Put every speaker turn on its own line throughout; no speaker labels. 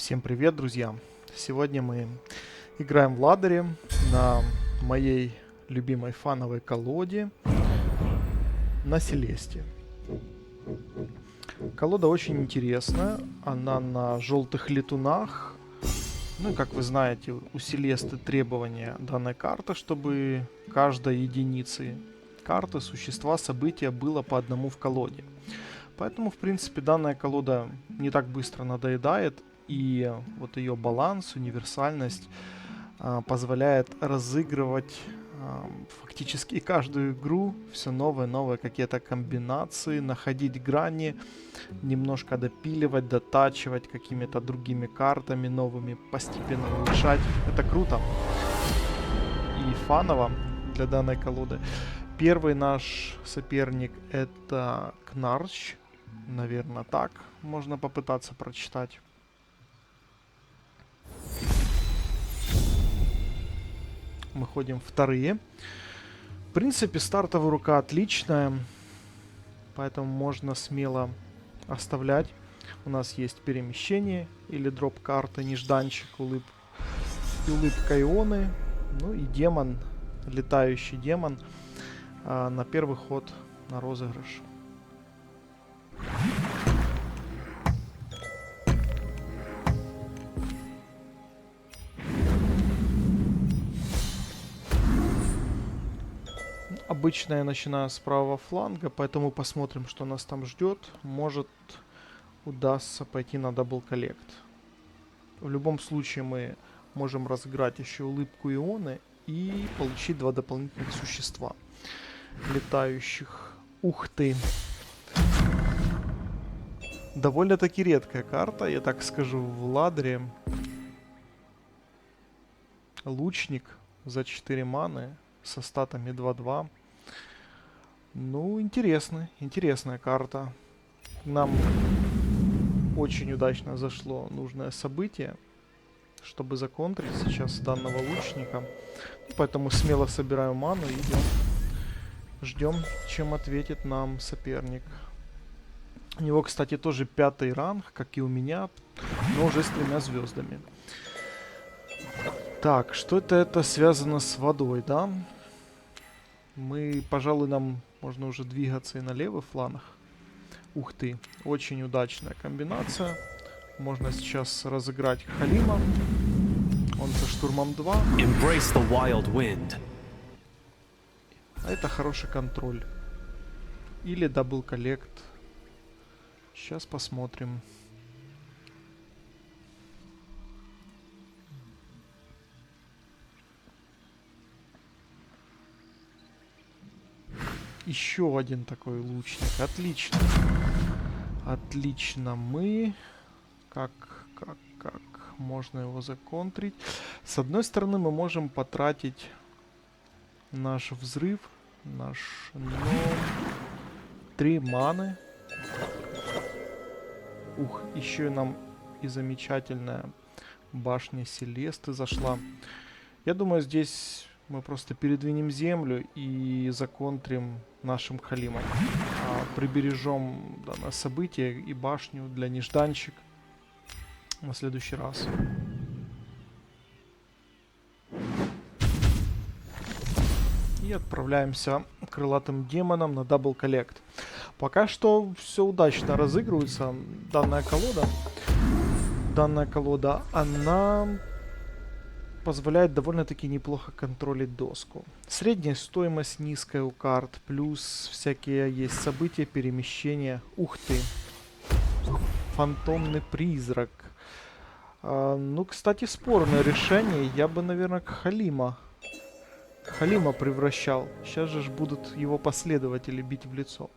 Всем привет, друзья! Сегодня мы играем в ладере на моей любимой фановой колоде на Селесте. Колода очень интересная, она на желтых летунах. Ну и как вы знаете, у Селесты требования данной карты, чтобы каждой единицы карты, существа, события было по одному в колоде. Поэтому, в принципе, данная колода не так быстро надоедает, и вот ее баланс, универсальность позволяет разыгрывать фактически каждую игру, все новые какие-то комбинации, находить грани, немножко допиливать, дотачивать какими-то другими картами новыми, постепенно улучшать. Это круто и фаново для данной колоды. Первый наш соперник это Кнарч. Наверное, так можно попытаться прочитать. Мы ходим вторые. В принципе, стартовая рука отличная, поэтому можно смело оставлять. У нас есть перемещение или дроп карты, нежданчик, улыбка Ионы. Ну и демон, летающий демон на первый ход на розыгрыш. Обычно я начинаю с правого фланга, поэтому посмотрим, что нас там ждет. Может, удастся пойти на дабл коллект. В любом случае мы можем разыграть еще улыбку Ионы и получить два дополнительных существа летающих. Ух ты! Довольно-таки редкая карта, я так скажу, в ладере. Лучник за 4 маны со статами 2-2. Ну, интересная карта. Нам очень удачно зашло нужное событие, чтобы законтрить сейчас данного лучника. Поэтому смело собираем ману и идем. Ждем, чем ответит нам соперник. У него, кстати, тоже 5-й ранг, как и у меня, но уже с 3 звездами. Так, что-то это связано с водой, да? Мы, пожалуй, нам можно уже двигаться и на левый фланг. Ух ты, очень удачная комбинация. Можно сейчас разыграть Халима. Он со штурмом 2.
Embrace the wild wind.
А это хороший контроль. Или дабл коллект. Сейчас посмотрим. Еще один такой лучник. Отлично. Отлично. Мы... Как можно его законтрить? С одной стороны, мы можем потратить наш взрыв. Наш... Но... 3 маны. Ух, еще нам и замечательная башня Селесты зашла. Я думаю, здесь мы просто передвинем землю и законтрим нашим Халимом. Прибережем данное событие и башню для нежданчик на следующий раз. И отправляемся крылатым демоном на дабл коллект. Пока что все удачно разыгрывается. Данная колода, она позволяет довольно-таки неплохо контролить доску. Средняя стоимость низкая у карт, плюс всякие есть события, перемещения. Ух ты! Фантомный призрак. Ну, кстати, спорное решение. Я бы, наверное, Халима превращал. Сейчас же будут его последователи бить в лицо.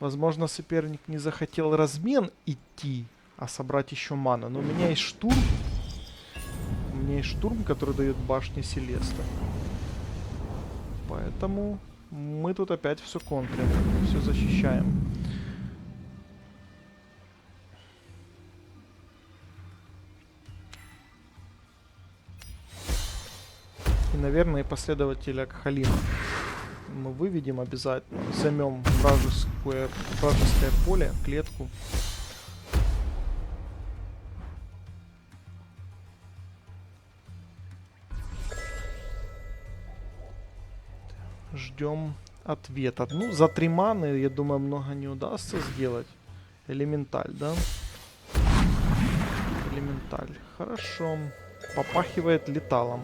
Возможно, соперник не захотел размен идти, а собрать еще ману. Но у меня есть штурм. У меня есть штурм, который дает башня Селеста. Поэтому мы тут опять все контрим, все защищаем. И, наверное, и последователя Халима мы выведем обязательно. Займем вражеское поле, клетку. Ждем ответа. Ну, за 3 маны, я думаю, много не удастся сделать. Элементаль, да? Элементаль. Хорошо. Попахивает леталом.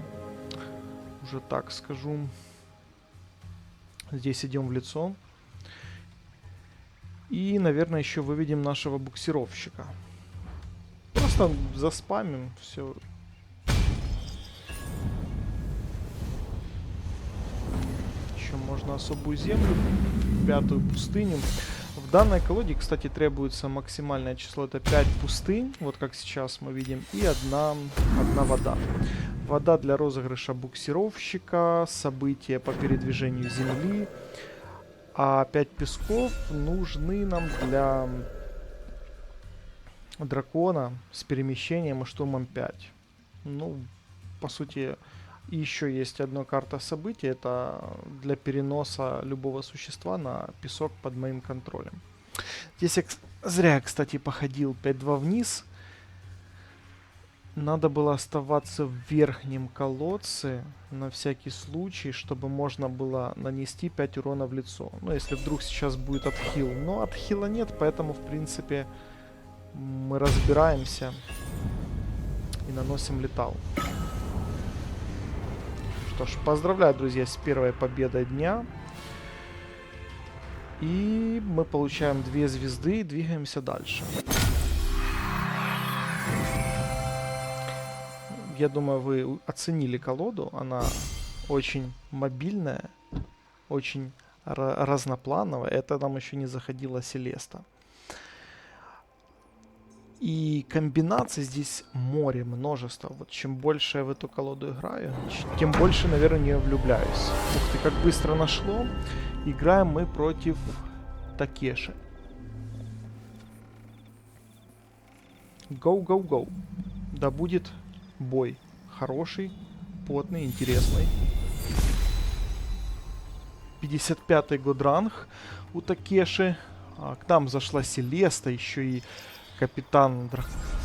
Уже так скажу. Здесь идем в лицо. И, наверное, еще выведем нашего буксировщика. Просто заспамим все. Еще можно особую землю, 5-ю пустыню. В данной колоде, кстати, требуется максимальное число. Это 5 пустынь, вот как сейчас мы видим, и одна вода. Вода для розыгрыша буксировщика, события по передвижению земли. А 5 песков нужны нам для дракона с перемещением и штурмом 5. Ну, по сути, еще есть одна карта событий. Это для переноса любого существа на песок под моим контролем. Здесь я зря, кстати, походил 5-2 вниз. Надо было оставаться в верхнем колодце на всякий случай, чтобы можно было нанести 5 урона в лицо. Ну, если вдруг сейчас будет отхил. Но отхила нет, поэтому, в принципе, мы разбираемся и наносим летал. Что ж, поздравляю, друзья, с первой победой дня. И мы получаем 2 звезды и двигаемся дальше. Я думаю, вы оценили колоду. Она очень мобильная, очень разноплановая. Это нам еще не заходила Селеста. И комбинаций здесь море, множество. Вот чем больше я в эту колоду играю, тем больше, наверное, в нее влюбляюсь. Ух ты, как быстро нашло. Играем мы против Такеши. Go, go, go. Да будет бой хороший, потный, интересный. 55-й годранг у Такеши. К нам зашла Селеста, еще и капитан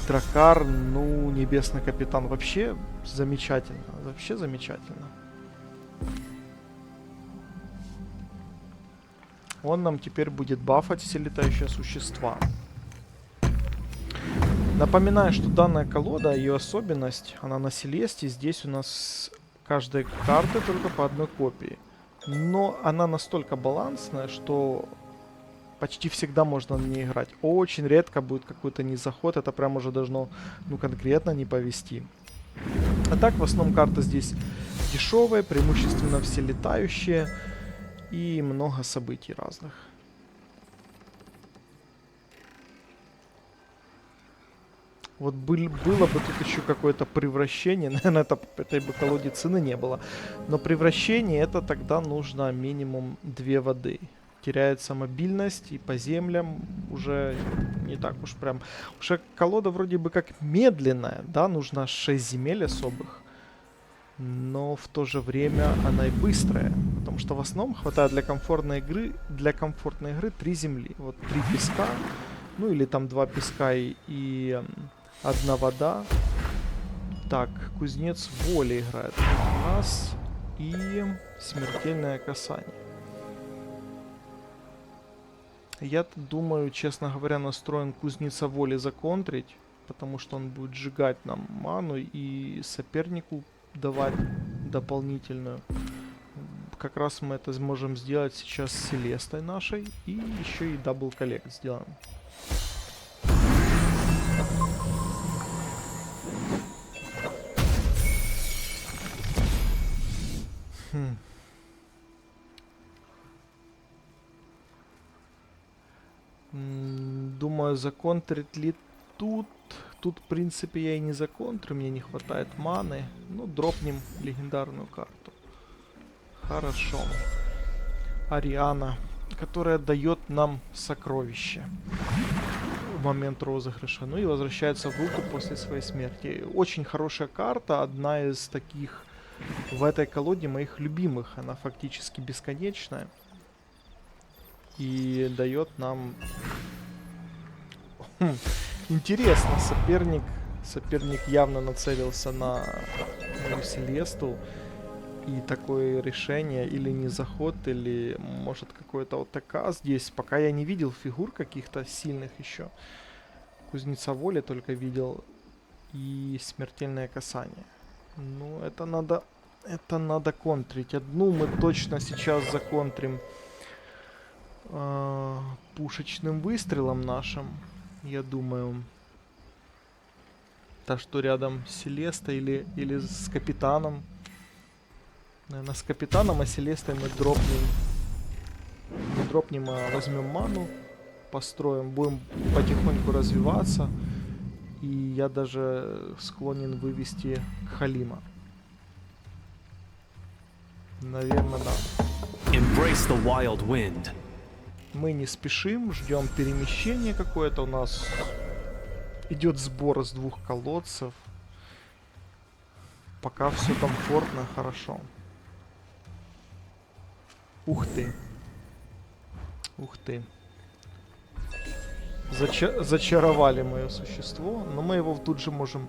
Дракар. Ну, небесный капитан, вообще замечательно. Вообще замечательно. Он нам теперь будет бафать все летающие существа. Напоминаю, что данная колода, ее особенность, она на Селесте. Здесь у нас каждой карты только по одной копии. Но она настолько балансная, что почти всегда можно на ней играть. Очень редко будет какой-то незаход. Это прям уже должно, ну, конкретно не повести. А так, в основном карты здесь дешевые, преимущественно все летающие. И много событий разных. Вот было бы тут еще какое-то превращение. Наверное, этой бы колоде цены не было. Но превращение, это тогда нужно минимум 2 воды. Теряется мобильность, и по землям уже не так уж прям. Уже колода вроде бы как медленная, да, нужно 6 земель особых. Но в то же время она и быстрая. Потому что в основном хватает для комфортной игры 3 земли. Вот 3 песка, ну или там 2 песка и 1 вода. Так, кузнец воли играет у нас. И смертельное касание. Я думаю, честно говоря, настроен кузнеца воли законтрить. Потому что он будет сжигать нам ману и сопернику давать дополнительную. Как раз мы это сможем сделать сейчас с Селестой нашей. И еще и дабл коллект сделаем. Думаю, законтрить ли тут? Тут, в принципе, я и не законтрю. Мне не хватает маны. Ну, дропнем легендарную карту. Хорошо. Ариана, которая дает нам сокровище в момент розыгрыша. Ну и возвращается в руку после своей смерти. Очень хорошая карта. Одна из таких в этой колоде моих любимых. Она фактически бесконечная. И дает нам... Интересно, соперник явно нацелился на мою Селесту. И такое решение или не заход, или может какой-то ОТК здесь. Пока я не видел фигур каких-то сильных еще. Кузнеца воли только видел. И смертельное касание. Ну, это надо контрить. Одну мы точно сейчас законтрим пушечным выстрелом нашим. Я думаю. Так что рядом с Селестой или с капитаном. Наверное, с капитаном, а Селестой мы дропнем. Не дропнем, а возьмем ману. Построим. Будем потихоньку развиваться. И я даже склонен вывести Халима. Наверное, да.
Embrace the wild wind.
Мы не спешим, ждем перемещения какое-то. У нас идет сбор из 2 колодцев. Пока все комфортно, хорошо. Ух ты. Ух ты. Зачаровали мое существо. Но мы его тут же можем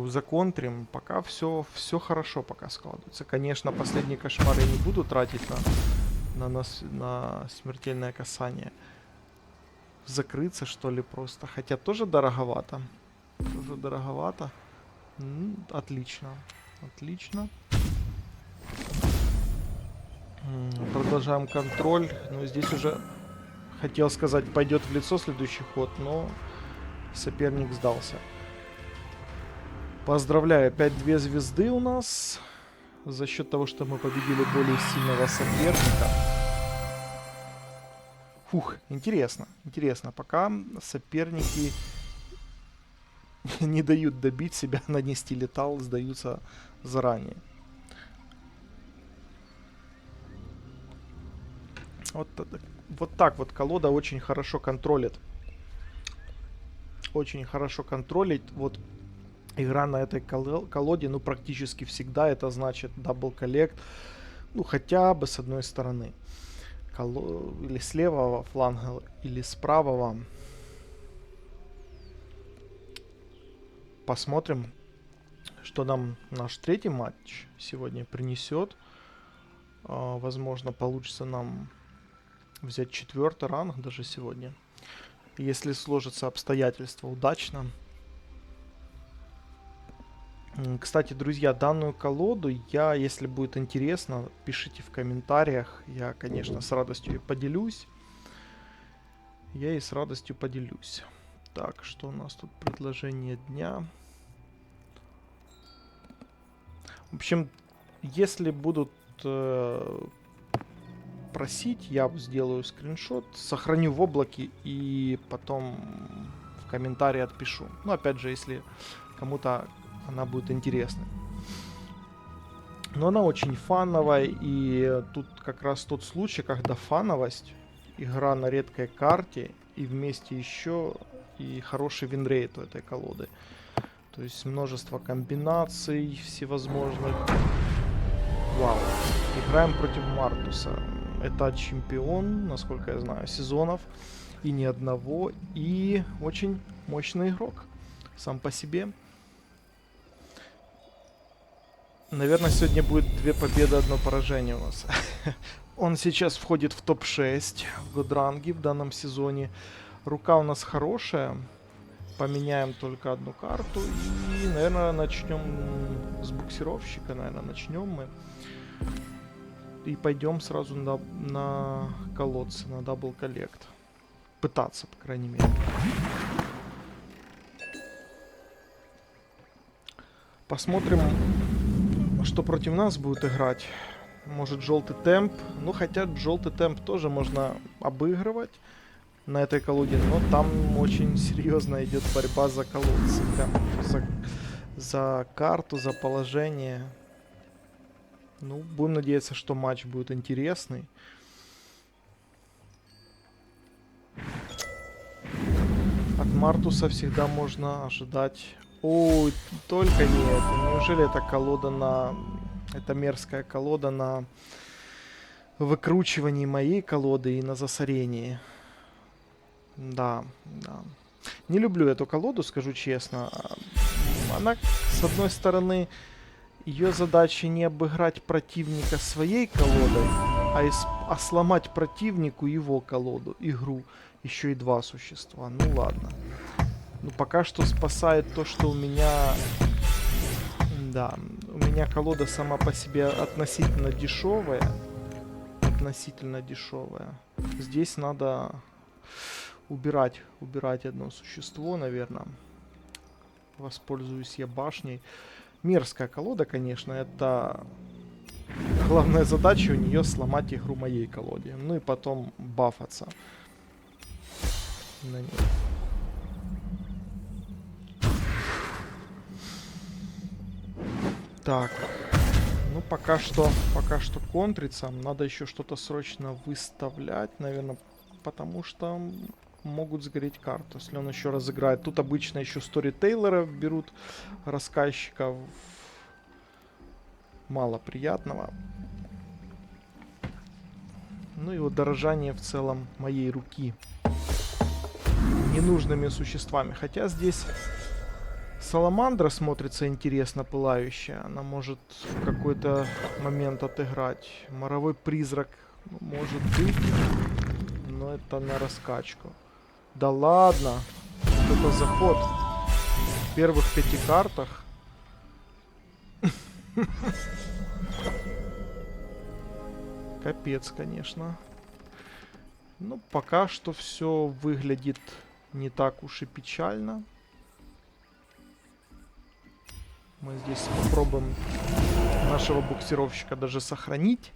законтрим. Пока все хорошо пока складывается. Конечно, последний кошмар я не буду тратить на смертельное касание. Закрыться, что ли, просто. Хотя тоже дороговато. Тоже дороговато. Отлично. Отлично. Продолжаем контроль. Но здесь уже, хотел сказать, пойдет в лицо следующий ход, но соперник сдался. Поздравляю, опять 2 звезды у нас. За счет того, что мы победили более сильного соперника. Фух, интересно. Интересно. Пока соперники не дают добить себя, нанести летал, сдаются заранее. Вот так вот колода очень хорошо контролит. Очень хорошо контролит. Вот игра на этой колоде, ну, практически всегда это значит дабл коллект. Ну, хотя бы с одной стороны. Или с левого фланга, или с правого. Посмотрим, что нам наш 3-й матч сегодня принесет. Возможно, получится нам взять 4-й ранг даже сегодня. Если сложатся обстоятельства удачно. Кстати, друзья, данную колоду я, если будет интересно, пишите в комментариях. Я, конечно, с радостью и поделюсь. Я и с радостью поделюсь. Так, что у нас тут? Предложение дня. В общем, если будут просить, я сделаю скриншот, сохраню в облаке и потом в комментарии отпишу. Ну, опять же, если кому-то она будет интересной. Но она очень фановая, и тут как раз тот случай, когда фановость, игра на редкой карте, и вместе еще и хороший винрейт у этой колоды. То есть множество комбинаций всевозможных. Вау. Играем против Мартуса. Это чемпион, насколько я знаю, сезонов. И ни одного. И очень мощный игрок. Сам по себе. Наверное, сегодня будет 2 победы, 1 поражение у нас. Он сейчас входит в топ-6 в Годранге в данном сезоне. Рука у нас хорошая. Поменяем только 1 карту. И, наверное, начнем с буксировщика. Наверное, начнем мы. И пойдем сразу на колодцы, на дабл коллект. Пытаться, по крайней мере. Посмотрим, что против нас будет играть. Может, желтый темп. Ну, хотя желтый темп тоже можно обыгрывать на этой колоде. Но там очень серьезно идет борьба за колодцы. Прям за карту, за положение. Ну, будем надеяться, что матч будет интересный. От Мартуса всегда можно ожидать Ой, только не это. Неужели это колода на... Это мерзкая колода на выкручивании моей колоды и на засорении. Да, да. Не люблю эту колоду, скажу честно. Она, с одной стороны, ее задача не обыграть противника своей колодой, а сломать противнику его колоду, игру. Еще и два существа. Ну ладно. Ну пока что спасает то, что у меня... Да, у меня колода сама по себе относительно дешевая. Относительно дешевая. Здесь надо убирать одно существо, наверное. Воспользуюсь я башней. Мерзкая колода, конечно, это... Главная задача у нее сломать игру моей колоде. Ну и потом бафаться на ней. Так. Ну, пока что контрится. Надо еще что-то срочно выставлять, наверное, потому что могут сгореть карты, если он еще разыграет. Тут обычно еще сторитейлеров берут, рассказчиков. Мало приятного. Ну и вот дорожание в целом моей руки ненужными существами. Хотя здесь Саламандра смотрится интересно, пылающая. Она может в какой-то момент отыграть. Моровой призрак может быть, но это на раскачку. Да ладно. Это заход в первых 5 картах. Капец, конечно. Ну, пока что все выглядит не так уж и печально. Мы здесь попробуем нашего буксировщика даже сохранить.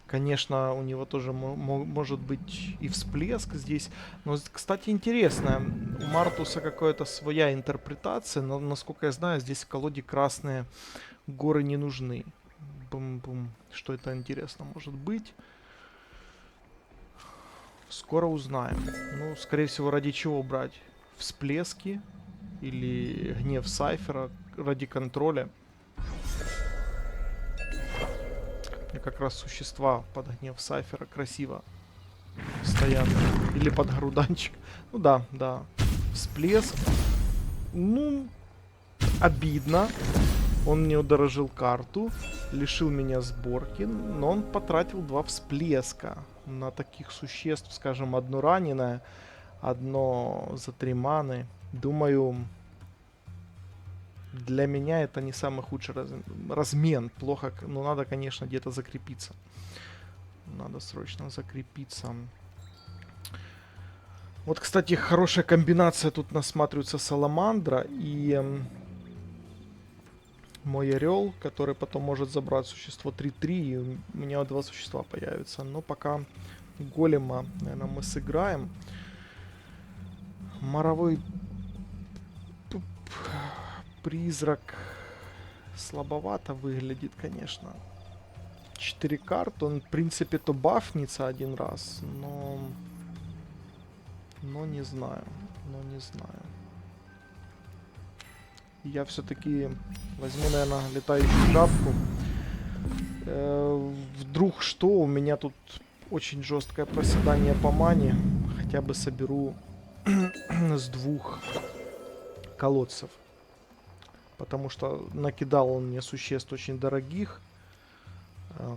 Конечно, у него тоже может быть и всплеск здесь. Но, кстати, интересно. У Мартуса какая-то своя интерпретация. Но, насколько я знаю, здесь в колоде красные горы не нужны. Бум-бум. Что это интересно может быть? Скоро узнаем. Ну, скорее всего, ради чего брать? Всплески? Или гнев Сайфера ради контроля? И как раз существа под гнев Сайфера красиво стоят. Или под груданчик. Ну да, да. Всплеск. Ну, обидно. Он мне удорожил карту, лишил меня сборки, но он потратил 2 всплеска на таких существ, скажем, одно раненое, одно за 3 маны. Думаю, для меня это не самый худший размен. Плохо, но надо, конечно, где-то закрепиться. Надо срочно закрепиться. Вот, кстати, хорошая комбинация тут насматривается Саламандра и... мой орел, который потом может забрать существо 3-3, и у меня 2 существа появятся. Но пока голема, наверное, мы сыграем. Моровой призрак слабовато выглядит, конечно. 4 карты, он, в принципе, то бафнется один раз, но не знаю, Я все-таки возьму, наверное, летающую жабку. Вдруг что, у меня тут очень жесткое проседание по мане. Хотя бы соберу с 2 колодцев. Потому что накидал он мне существ очень дорогих,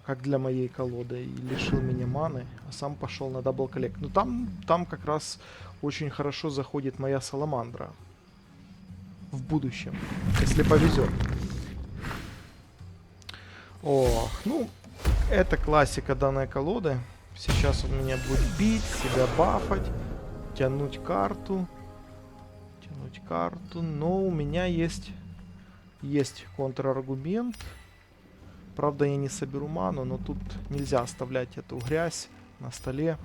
как для моей колоды, и лишил меня маны, а сам пошел на дабл коллект. Но там как раз очень хорошо заходит моя Саламандра. В будущем, если повезет. Ох, ну, это классика данной колоды. Сейчас он меня будет бить, себя бафать, тянуть карту. Но у меня есть контраргумент. Правда, я не соберу ману, но тут нельзя оставлять эту грязь на столе.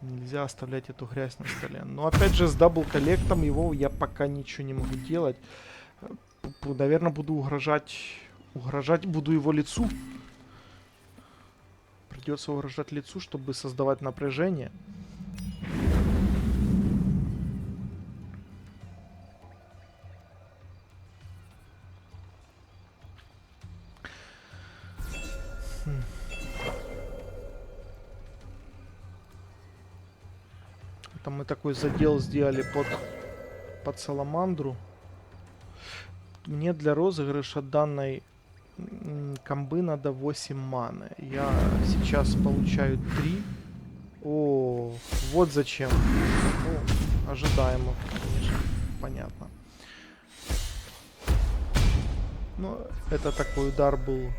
Нельзя оставлять эту грязь на столе. Но опять же, с дабл-коллектом его я пока ничего не могу делать. Наверное, буду угрожать буду его лицу. Придется угрожать лицу, чтобы создавать напряжение. Это мы такой задел сделали под Саламандру. Мне для розыгрыша данной комбы надо 8 маны. Я сейчас получаю 3. О, вот зачем. Ну, ожидаемо, конечно, понятно. Но это такой удар был.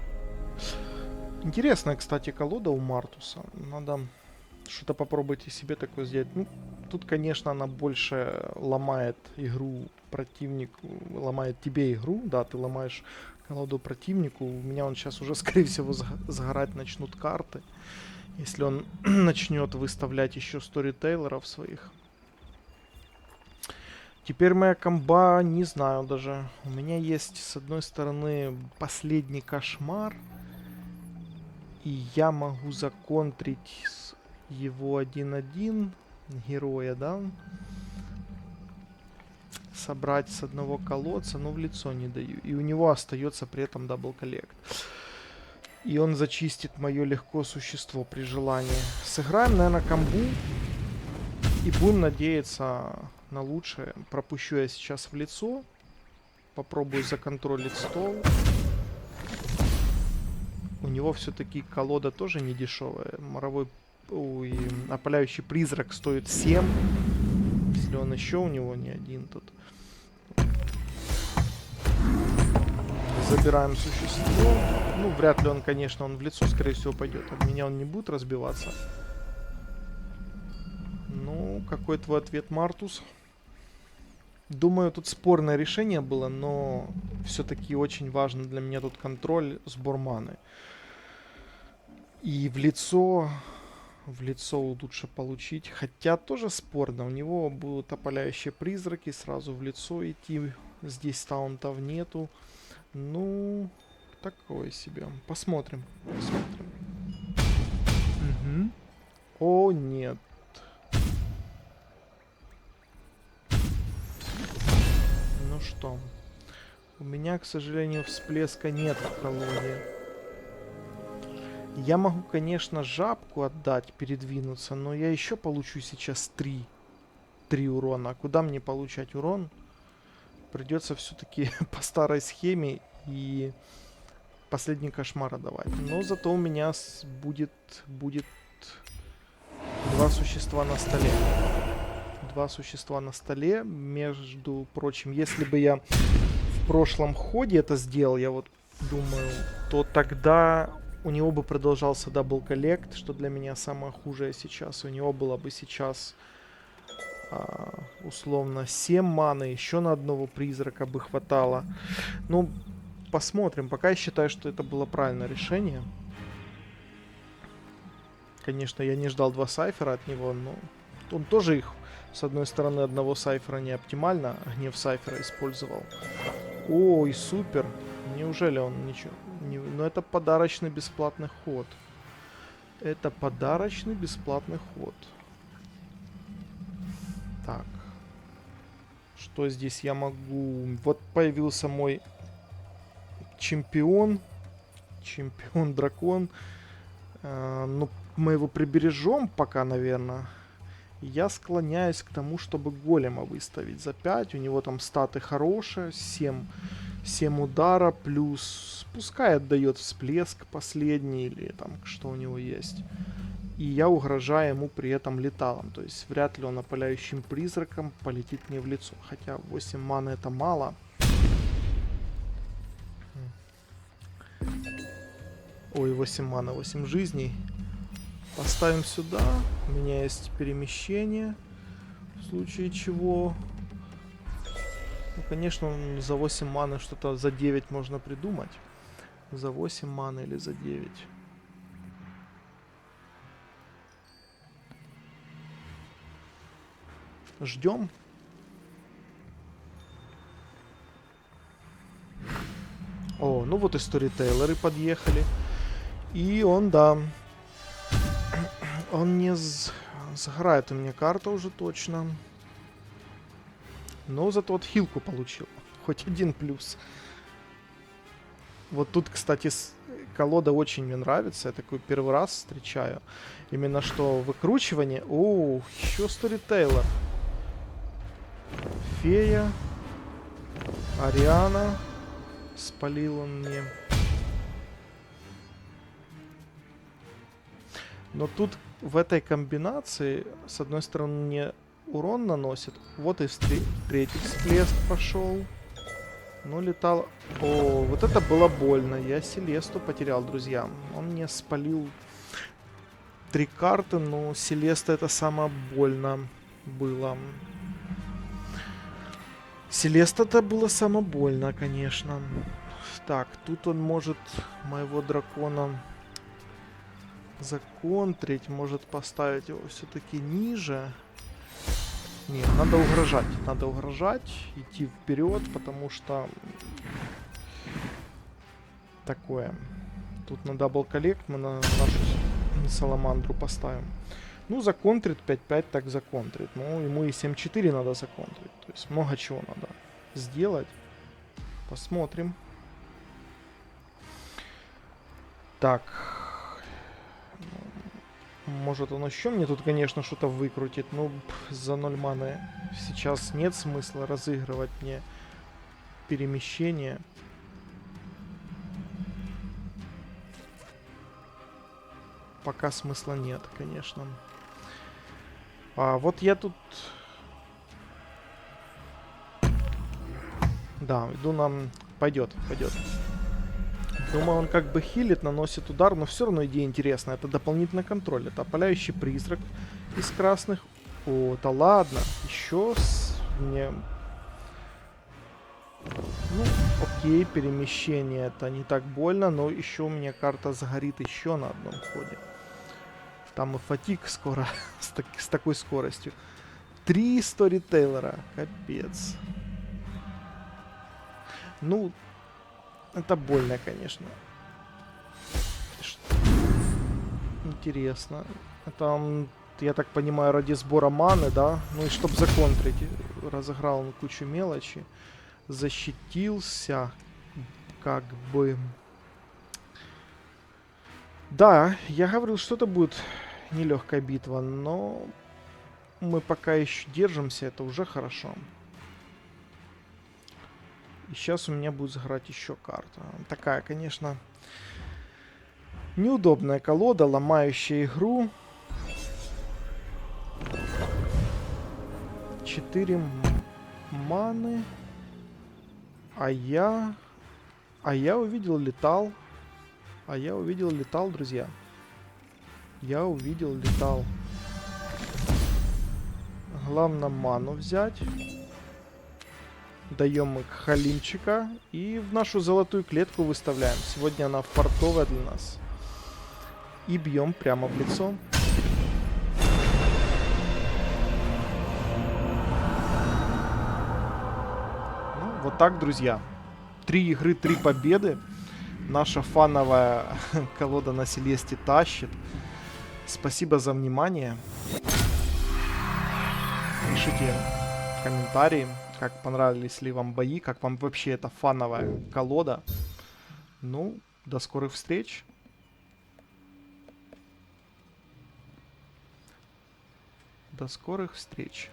Интересная, кстати, колода у Мартуса. Надо что-то попробовать и себе такое сделать. Ну, тут, конечно, она больше ломает игру противнику, ломает тебе игру, да, ты ломаешь колоду противнику. У меня он сейчас уже, скорее всего, сгорать начнут карты. Если он начнет выставлять еще сторитейлеров своих. Теперь моя комба, не знаю даже. У меня есть, с одной стороны, последний кошмар. И я могу законтрить его 1-1 героя, да? Собрать с одного колодца, но в лицо не даю. И у него остается при этом дабл коллект. И он зачистит мое легко существо при желании. Сыграем, наверное, комбу. И будем надеяться на лучшее. Пропущу я сейчас в лицо. Попробую законтролить стол. У него все-таки колода тоже не дешевая. Моровой... Ой, опаляющий призрак стоит 7. Если он еще у него не один тут. Забираем существо. Ну, вряд ли он, конечно, он в лицо, скорее всего, пойдет. От меня он не будет разбиваться. Ну, какой твой ответ, Мартус? Думаю, тут спорное решение было, но все-таки очень важно для меня тут контроль, сбор маны. И в лицо лучше получить. Хотя тоже спорно. У него будут опаляющие призраки, сразу в лицо идти. Здесь таунтов нету. Ну, такое себе. Посмотрим. Посмотрим. Угу. О, нет. Ну что. У меня, к сожалению, всплеска нет в колоде. Я могу, конечно, жабку отдать, передвинуться, но я еще получу сейчас 3 урона. А куда мне получать урон? Придется все-таки по старой схеме и последний кошмар отдавать. Но зато у меня будет 2 существа на столе. 2 существа на столе. Между прочим, если бы я в прошлом ходе это сделал, я вот думаю, то тогда у него бы продолжался дабл коллект, что для меня самое худшее сейчас. У него было бы сейчас условно 7 маны, еще на одного призрака бы хватало. Ну, посмотрим. Пока я считаю, что это было правильное решение. Конечно, я не ждал 2 сайфера от него, но он тоже их, с одной стороны, одного сайфера не оптимально, гнев сайфера использовал. Ой, супер. Неужели он ничего... Но это подарочный бесплатный ход. Это подарочный бесплатный ход. Так. Что здесь я могу... Вот появился мой чемпион. Чемпион-дракон. Ну, мы его прибережем пока, наверное. Я склоняюсь к тому, чтобы голема выставить за 5. У него там статы хорошие. 7 удара, плюс пускай отдает всплеск последний, или там что у него есть. И я угрожаю ему при этом леталом. То есть вряд ли он опаляющим призраком полетит мне в лицо. Хотя 8 маны это мало. Ой, 8 маны, 8 жизней. Поставим сюда. У меня есть перемещение. В случае чего... Ну, конечно, за 8 маны что-то за 9 можно придумать. За 8 маны или за 9. Ждем. О, ну вот и сторитейлеры подъехали. И он, да. Он не сгорает у меня карта уже точно. Но зато вот хилку получил. Хоть один плюс. Вот тут, кстати, колода очень мне нравится. Я такой первый раз встречаю. Именно что выкручивание. О, еще сторитейлер. Фея. Ариана. Спалил он мне. Но тут в этой комбинации, с одной стороны, мне урон наносит. Вот и третий всплеск пошел. Ну, летал... О, вот это было больно. Я Селесту потерял, друзья. Он мне спалил 3 карты, но Селеста это самое больно было. Селеста-то было самое больно, конечно. Так, тут он может моего дракона законтрить, может поставить его все-таки ниже. Нет, надо угрожать, идти вперед, потому что такое. Тут на дабл коллект мы на нашу саламандру поставим. Ну, законтрит 5-5, так законтрит. Ну, ему и 7-4 надо законтрить. То есть много чего надо сделать. Посмотрим. Так. Может он еще мне тут, конечно, что-то выкрутит. Ну, за 0 маны сейчас нет смысла разыгрывать мне перемещение. Пока смысла нет, конечно. А вот я тут... Да, иду нам... Пойдет. Думаю, он как бы хилит, наносит удар, но все равно идея интересная. Это дополнительный контроль. Это опаляющий призрак из красных. О, да ладно. Еще мне... Ну, окей, перемещение это не так больно, но еще у меня карта сгорит еще на одном ходе. Там и фатик скоро с такой скоростью. 3 сторитейлера. Капец. Ну, это больно, конечно. Интересно. Это, я так понимаю, ради сбора маны, да? Ну и чтобы законтрить. Разыграл он кучу мелочи. Защитился. Как бы... Да, я говорил, что это будет нелегкая битва, но мы пока еще держимся, это уже хорошо. И сейчас у меня будет загорать еще карта. Такая, конечно, неудобная колода, ломающая игру. 4 маны. А я увидел летал. Друзья. Я увидел летал. Главное ману взять. Даем мы халимчика и в нашу золотую клетку выставляем. Сегодня она фартовая для нас. И бьем прямо в лицо. Ну, вот так, друзья. 3 игры, 3 победы. Наша фановая колода на Селесте тащит. Спасибо за внимание. Пишите комментарии, как понравились ли вам бои, как вам вообще эта фановая колода. Ну, до скорых встреч. До скорых встреч.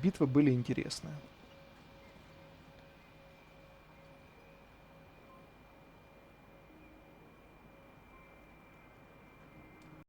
Битвы были интересные.